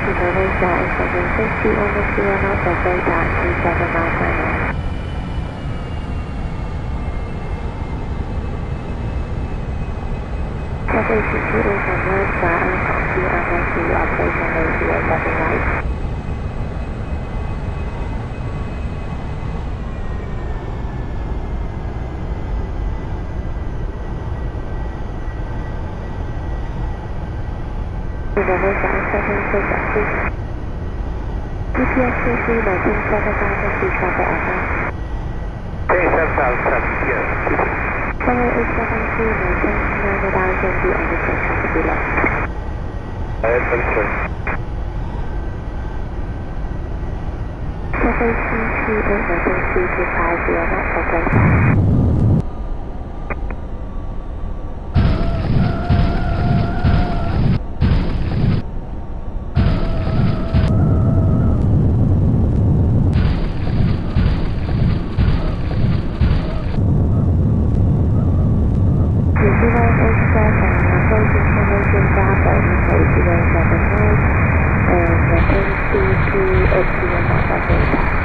Indonesia is 750 on the Sierra Delta 37 miles per hour. Cathay CTA from Lanka and copy MSC operation radio 7 right. Indonesia is 766. GPS 197000 feet traffic FM. 27,000, yes. Runway 873, maintain 90,000 feet and return traffic below. Understood. Cathay CTA maintain 3250 knots for break. And maintain 3 to 8 knots for break.